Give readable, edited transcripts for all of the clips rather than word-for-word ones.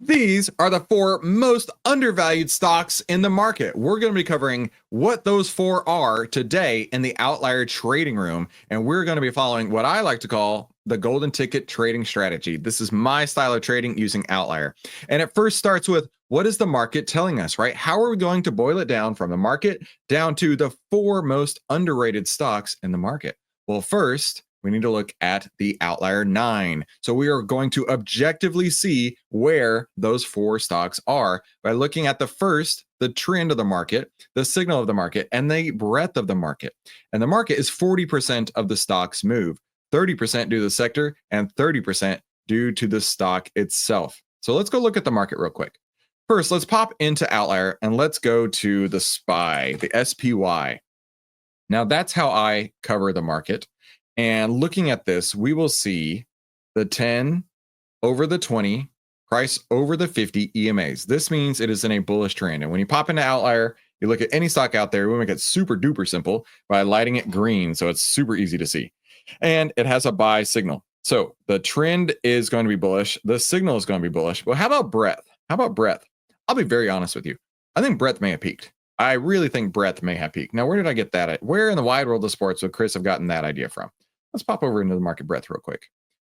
These are the 4 most undervalued stocks in the market. We're going to be covering what those 4 are today in the Outlier trading room, and we're going to be following what I like to call the golden ticket trading strategy. This is my style of trading using Outlier. And it first starts with, what is the market telling us, right? How are we going to boil it down from the market down to the 4 most underrated stocks in the market? Well, first, we need to look at the OVTLYR Nine. So we are going to objectively see where those 4 stocks are by looking at the trend of the market, the signal of the market, and the breadth of the market. And the market is 40% of the stock's move, 30% due to the sector, and 30% due to the stock itself. So let's go look at the market real quick. First, let's pop into Outlier and let's go to the SPY, the SPY. Now that's how I cover the market. And looking at this, we will see the 10 over the 20, price over the 50 EMAs. This means it is in a bullish trend. And when you pop into Outlier, you look at any stock out there, we make it super duper simple by lighting it green. So it's super easy to see. And it has a buy signal. So the trend is going to be bullish. The signal is going to be bullish. Well, how about breadth? I'll be very honest with you. I think breadth may have peaked. I really think breadth may have peaked. Now, where did I get that? Where in the wide world of sports would Chris have gotten that idea from? Let's pop over into the market breadth real quick.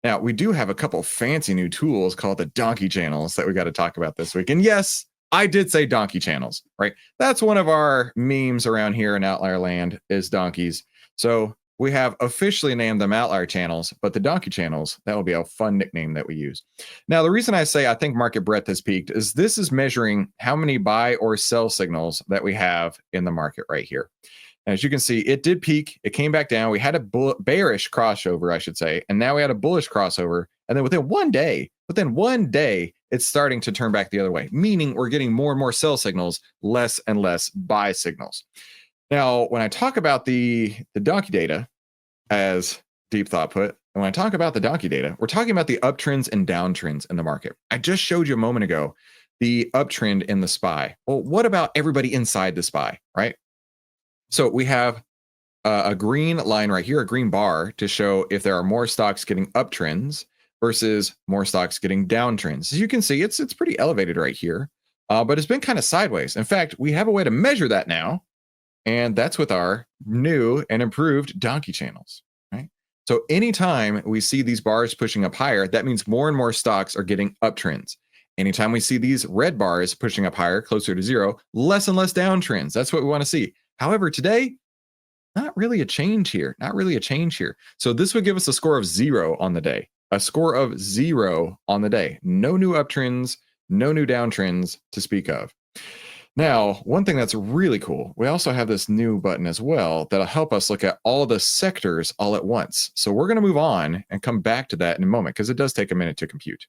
Now, we do have a couple fancy new tools called the donkey channels that we got to talk about this week. And yes, I did say donkey channels, right? That's one of our memes around here in Outlier land is donkeys. So we have officially named them Outlier channels, but the donkey channels, that will be a fun nickname that we use. Now, the reason I say I think market breadth has peaked is this is measuring how many buy or sell signals that we have in the market right here. And as you can see, it did peak. It came back down. We had a bearish crossover, I should say. And now we had a bullish crossover. And then within one day, it's starting to turn back the other way, meaning we're getting more and more sell signals, less and less buy signals. Now, when I talk about the donkey data, as Deep Thought put, and when I talk about the donkey data, we're talking about the uptrends and downtrends in the market. I just showed you a moment ago the uptrend in the SPY. Well, what about everybody inside the SPY, right? So we have a green line right here, a green bar to show if there are more stocks getting uptrends versus more stocks getting downtrends. As you can see, it's pretty elevated right here, but it's been kind of sideways. In fact, we have a way to measure that now, and that's with our new and improved donkey channels, right? So anytime we see these bars pushing up higher, that means more and more stocks are getting uptrends. Anytime we see these red bars pushing up higher, closer to 0, less and less downtrends. That's what we want to see. However, today, not really a change here. So this would give us a score of 0 on the day. A score of 0 on the day. No new uptrends, no new downtrends to speak of. Now, one thing that's really cool, we also have this new button as well that'll help us look at all the sectors all at once. So we're going to move on and come back to that in a moment because it does take a minute to compute.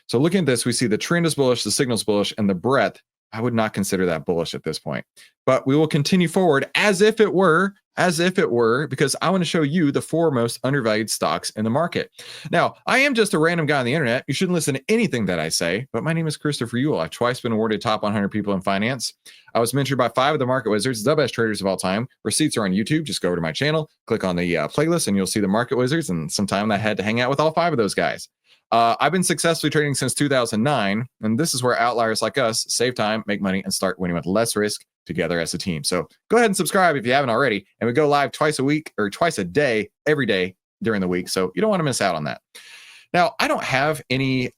So looking at this, we see the trend is bullish, the signal is bullish, and the breadth, I would not consider that bullish at this point. But we will continue forward as if it were, because I want to show you the 4 most undervalued stocks in the market. Now, I am just a random guy on the internet. You shouldn't listen to anything that I say, but my name is Christopher Uhl. I've twice been awarded top 100 people in finance. I was mentored by 5 of the market wizards, the best traders of all time. Receipts are on YouTube. Just go over to my channel, click on the playlist, and you'll see the market wizards. And sometime I had to hang out with all 5 of those guys. I've been successfully trading since 2009, and this is where outliers like us save time, make money, and start winning with less risk together as a team. So go ahead and subscribe if you haven't already, and we go live twice a week or twice a day, every day during the week. So you don't want to miss out on that. Now, I don't have any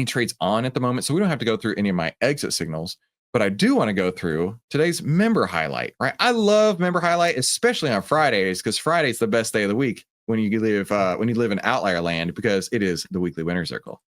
trades on at the moment, so we don't have to go through any of my exit signals, but I do want to go through today's member highlight, right? I love member highlight, especially on Fridays, because Friday's the best day of the week when you live in outlier land, because it is the weekly winner circle.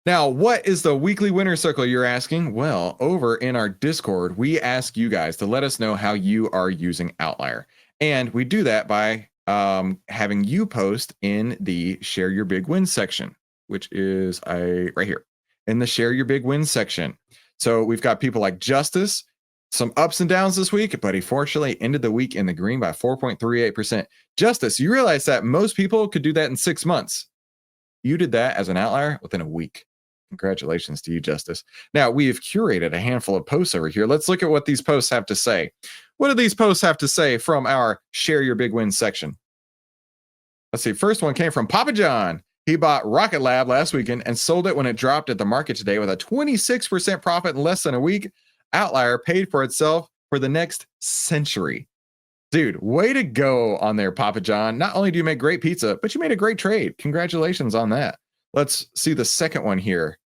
Now, what is the weekly winner circle, you're asking? Well, over in our Discord, we ask you guys to let us know how you are using Outlier. And we do that by having you post in the Share Your Big Wins section, which is right here in the Share Your Big Wins section. So we've got people like Justice, some ups and downs this week, but he fortunately ended the week in the green by 4.38%. Justice, you realize that most people could do that in 6 months. You did that as an outlier within a week. Congratulations to you, Justice. Now, we have curated a handful of posts over here. Let's look at what these posts have to say. What do these posts have to say from our Share Your Big Wins section? Let's see. First one came from Papa John. He bought Rocket Lab last weekend and sold it when it dropped at the market today with a 26% profit in less than a week. Outlier paid for itself for the next century. Dude, way to go on there, Papa John. Not only do you make great pizza, but you made a great trade. Congratulations on that. Let's see the second one here.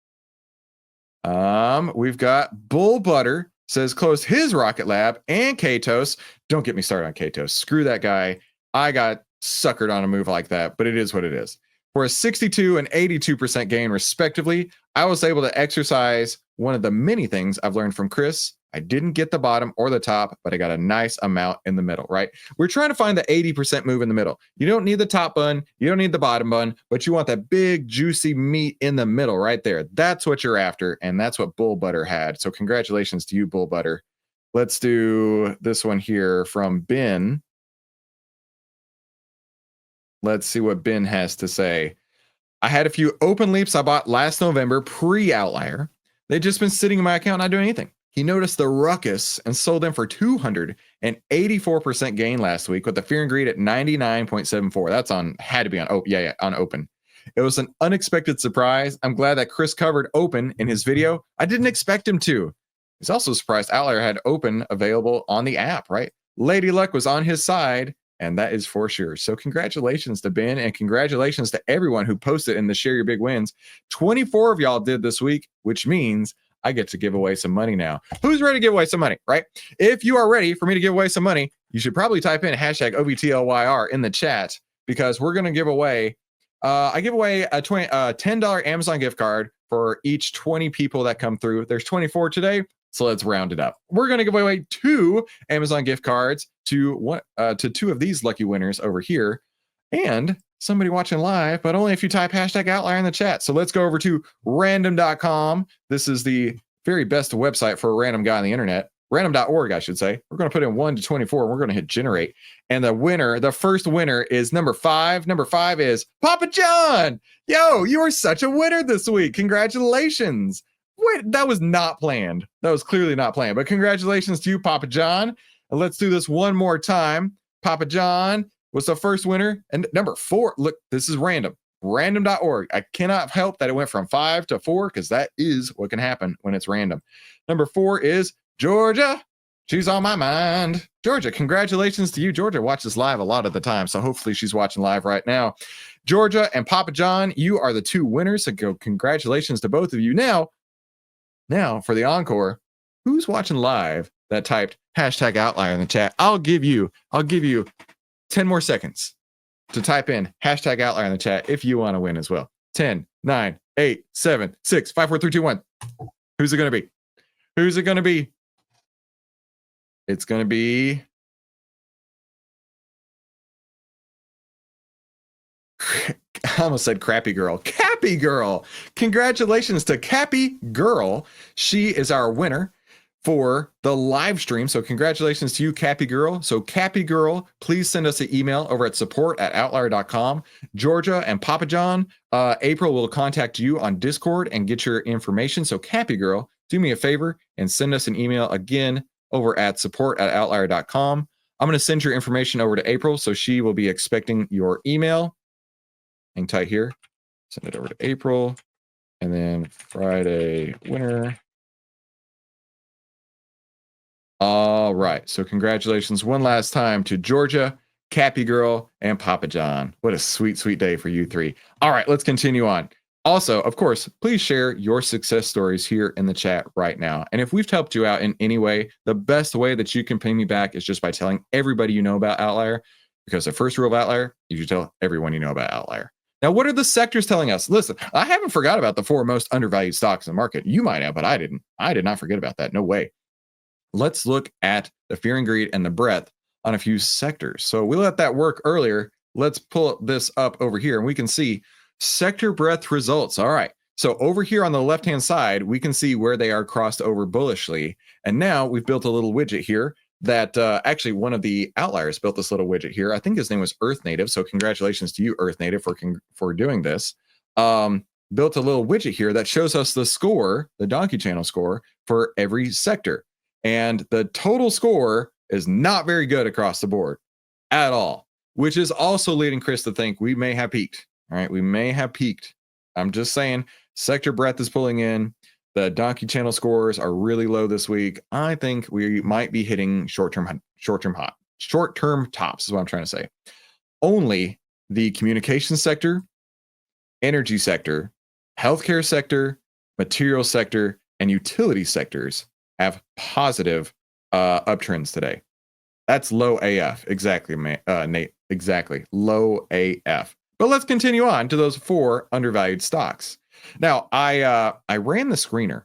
We've got Bull Butter says closed his Rocket Lab and Katos. Don't get me started on Katos. Screw that guy. I got suckered on a move like that, but it is what it is. For a 62 and 82% gain, respectively, I was able to exercise one of the many things I've learned from Chris. I didn't get the bottom or the top, but I got a nice amount in the middle, right? We're trying to find the 80% move in the middle. You don't need the top bun, you don't need the bottom bun, but you want that big, juicy meat in the middle right there. That's what you're after, and that's what Bull Butter had. So congratulations to you, Bull Butter. Let's do this one here from Ben. Let's see what Ben has to say. I had a few open leaps I bought last November pre-outlier. They'd just been sitting in my account, not doing anything. He noticed the ruckus and sold them for 284% gain last week with the fear and greed at 99.74. That's on, had to be on, on open. It was an unexpected surprise. I'm glad that Chris covered open in his video. I didn't expect him to. He's also surprised Outlier had open available on the app, right? Lady Luck was on his side, and that is for sure. So congratulations to Ben, and congratulations to everyone who posted in the Share Your Big Wins. 24 of y'all did this week, which means I get to give away some money now. Who's ready to give away some money, right? If you are ready for me to give away some money, you should probably type in hashtag OVTLYR in the chat, because we're going to give away, I give away a $10 Amazon gift card for each 20 people that come through. There's 24 today, so let's round it up. We're going to give away 2 Amazon gift cards to 2 of these lucky winners over here, and somebody watching live, but only if you type hashtag outlier in the chat. So let's go over to random.com. This is the very best website for a random guy on the internet. Random.org, I should say. We're going to put in 1 to 24, and we're going to hit generate. And the winner, the first winner is number 5. Number 5 is Papa John. Yo, you are such a winner this week. Congratulations. Wait, that was not planned. That was clearly not planned, but congratulations to you, Papa John. And let's do this one more time. Papa John was the first winner. And number 4, look, this is random. Random.org. I cannot help that it went from 5 to 4, because that is what can happen when it's random. Number 4 is Georgia. She's on my mind. Georgia, congratulations to you. Georgia watches live a lot of the time, so hopefully she's watching live right now. Georgia and Papa John, you are the 2 winners. So congratulations to both of you. Now for the encore, who's watching live that typed hashtag outlier in the chat? I'll give you 10 more seconds to type in hashtag outlier in the chat if you want to win as well. 10, 9, 8, 7, 6, 5, 4, 3, 2, 1. Who's it going to be? Who's it going to be? It's going to be I almost said crappy girl. Cappy Girl. Congratulations to Cappy Girl. She is our winner for the live stream. So congratulations to you, Cappy Girl. So Cappy Girl, please send us an email over at support@outlier.com. Georgia and Papa John, April will contact you on Discord and get your information. So Cappy Girl, do me a favor and send us an email again over at support@outlier.com. I'm going to send your information over to April, so she will be expecting your email. Hang tight here. Send it over to April. And then Friday winner. All right. So congratulations one last time to Georgia, Cappy Girl, and Papa John. What a sweet, sweet day for you 3. All right, let's continue on. Also, of course, please share your success stories here in the chat right now. And if we've helped you out in any way, the best way that you can pay me back is just by telling everybody you know about Outlier, because the first rule of Outlier, you should tell everyone you know about Outlier. Now, what are the sectors telling us? Listen, I haven't forgot about the 4 most undervalued stocks in the market. You might have, but I didn't. I did not forget about that. No way. Let's look at the fear and greed and the breadth on a few sectors. So we let that work earlier. Let's pull this up over here, and we can see sector breadth results. All right. So over here on the left-hand side, we can see where they are crossed over bullishly. And now we've built a little widget here that actually one of the outliers built this little widget here. I think his name was Earth Native. So congratulations to you, Earth Native, for doing this. Built a little widget here that shows us the score, the Donkey Channel score for every sector. And the total score is not very good across the board at all, which is also leading Chris to think we may have peaked. All right, we may have peaked. I'm just saying, sector breadth is pulling in. The donkey channel scores are really low this week. I think we might be hitting short-term tops is what I'm trying to say. Only the communication sector, energy sector, healthcare sector, material sector, and utility sectors have positive uptrends today. That's low AF. Exactly, Nate. Exactly. Low AF. But let's continue on to those 4 undervalued stocks. Now, I ran the screener.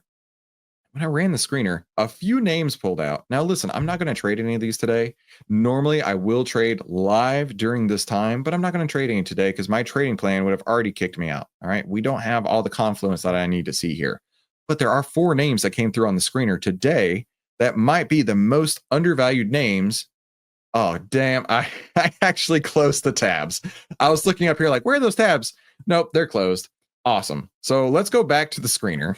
When I ran the screener, a few names pulled out. Now, listen, I'm not going to trade any of these today. Normally, I will trade live during this time, but I'm not going to trade any today because my trading plan would have already kicked me out. All right. We don't have all the confluence that I need to see here. But there are 4 names that came through on the screener today that might be the most undervalued names. Oh, damn. I actually closed the tabs. I was looking up here like, where are those tabs? Nope, they're closed. Awesome. So let's go back to the screener.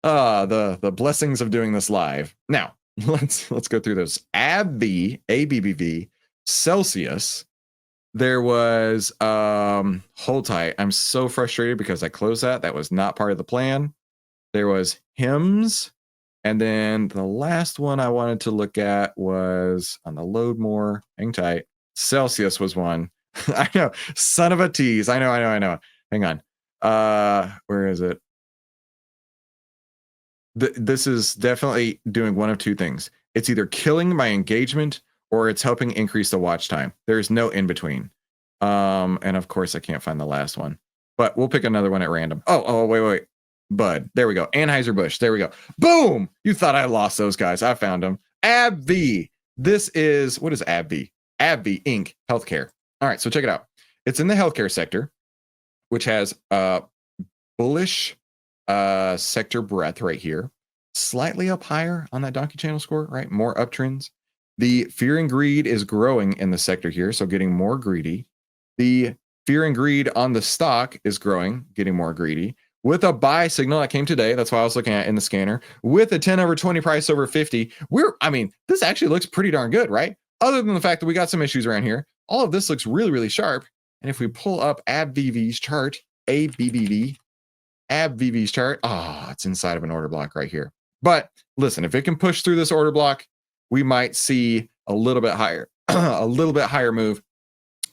The blessings of doing this live. Now, let's go through those. ABBV, Celsius. There was hold tight. I'm so frustrated because I closed that. That was not part of the plan. There was HIMS. And then the last one I wanted to look at was on the load more. Hang tight. Celsius was one. I know. Son of a tease. I know. Hang on. Where is it? This is definitely doing one of 2 things. It's either killing my engagement or it's helping increase the watch time. There's no in between. And of course I can't find the last one, but we'll pick another one at random. Oh, wait. Bud. There we go. Anheuser-Busch. There we go. Boom. You thought I lost those guys. I found them. AbbVie. This is, what is AbbVie? AbbVie Inc. Healthcare. All right. So check it out. It's in the healthcare sector, which has bullish sector breadth right here, slightly up higher on that donkey channel score, right? More uptrends. The fear and greed is growing in the sector here, so getting more greedy. The fear and greed on the stock is growing, getting more greedy. With a buy signal that came today, that's why I was looking at in the scanner, with a 10/20 price over 50, this actually looks pretty darn good, right? Other than the fact that we got some issues around here, all of this looks really, really sharp. And if we pull up AbbVie's chart, AbbVie's chart, it's inside of an order block right here. But listen, if it can push through this order block, we might see a little bit higher, move.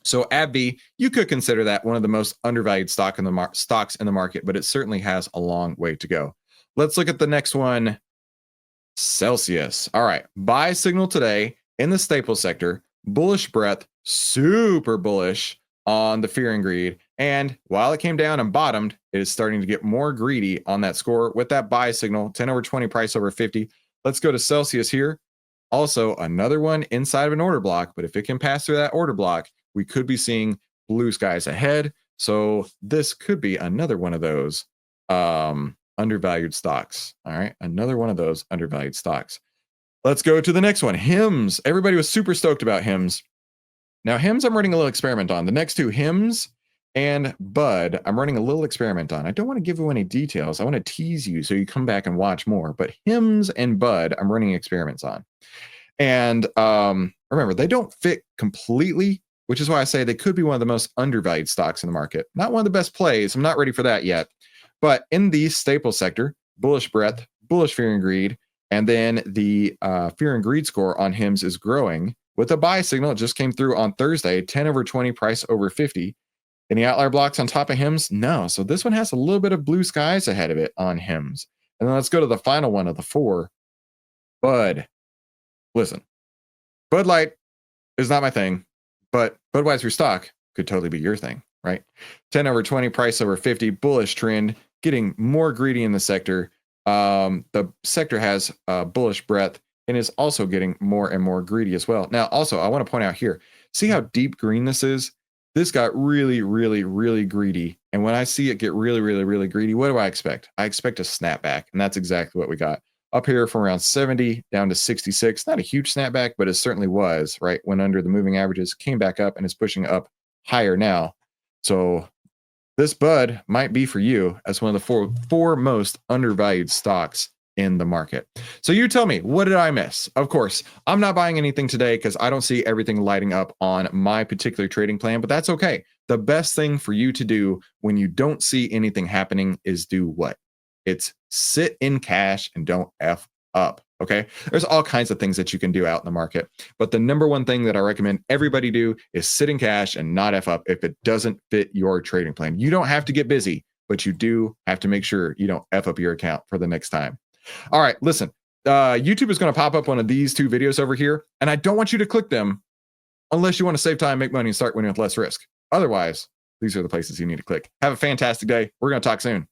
So AbbVie, you could consider that one of the most undervalued stocks in the market, but it certainly has a long way to go. Let's look at the next one, Celsius. All right, buy signal today in the staple sector, bullish breadth, super bullish on the fear and greed. And while it came down and bottomed, it is starting to get more greedy on that score with that buy signal, 10/20 price over 50. Let's go to Celsius here. Also, another one inside of an order block, but if it can pass through that order block, we could be seeing blue skies ahead. So this could be another one of those undervalued stocks. All right, another one of those undervalued stocks. Let's go to the next one, HIMS. Everybody was super stoked about HIMS. Now, HIMS, I'm running a little experiment on. The next 2, HIMS and Bud, I'm running a little experiment on. I don't want to give you any details. I want to tease you so you come back and watch more. But HIMS and Bud, I'm running experiments on. And remember, they don't fit completely, which is why I say they could be one of the most undervalued stocks in the market. Not one of the best plays. I'm not ready for that yet. But in the staple sector, bullish breadth, bullish fear and greed, and then the fear and greed score on HIMS is growing with a buy signal. It just came through on Thursday, 10/20 price over 50. Any outlier blocks on top of HIMS? No. So this one has a little bit of blue skies ahead of it on HIMS. And then let's go to the final one of the 4, Bud. Listen, Bud Light is not my thing, but Budweiser stock could totally be your thing, right? 10/20 price over 50, bullish trend, getting more greedy in the sector. The sector has bullish breadth and is also getting more and more greedy as well. Now, also, I want to point out here, see how deep green this is? This got really, really, really greedy. And when I see it get really, really, really greedy, what do I expect? I expect a snapback. And that's exactly what we got. Up here from around 70 down to 66. Not a huge snapback, but it certainly was, right? Went under the moving averages, came back up, and is pushing up higher now. So this Bud might be for you as one of the four most undervalued stocks in the market. So you tell me, what did I miss? Of course, I'm not buying anything today because I don't see everything lighting up on my particular trading plan, but that's okay. the best thing for you to do when you don't see anything happening is do what? It's sit in cash and don't F up. Okay. There's all kinds of things that you can do out in the market. But the number one thing that I recommend everybody do is sit in cash and not F up if it doesn't fit your trading plan. You don't have to get busy, but you do have to make sure you don't F up your account for the next time. All right. Listen, YouTube is going to pop up one of these two videos over here, and I don't want you to click them unless you want to save time, make money, and start winning with less risk. Otherwise, these are the places you need to click. Have a fantastic day. We're going to talk soon.